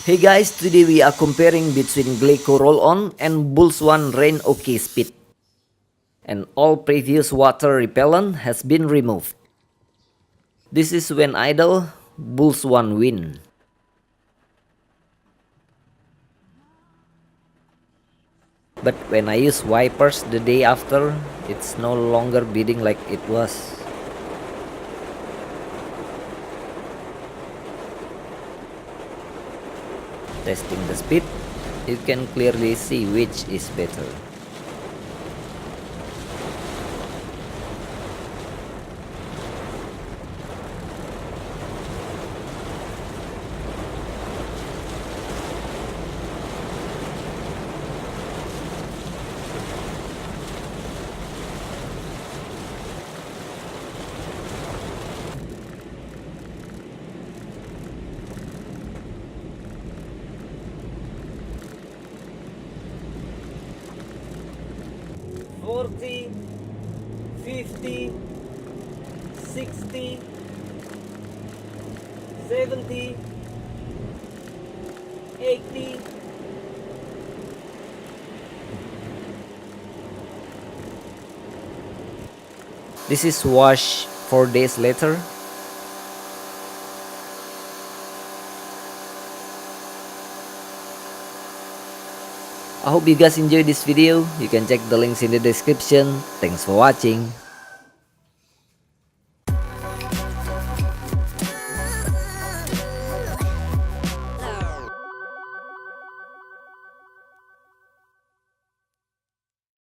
Hey guys, today we are comparing between Glico Roll-On and Bulls One Rain OK Speed. And all previous water repellent has been removed. This is when idle, Bulls One win. But when I use wipers the day after, it's no longer beating like it was. Testing the speed, you can clearly see which is better. $40, $50, $60, $70, $80. This is wash 4 days later. I hope you guys enjoyed this video. You can check the links in the description. Thanks for watching.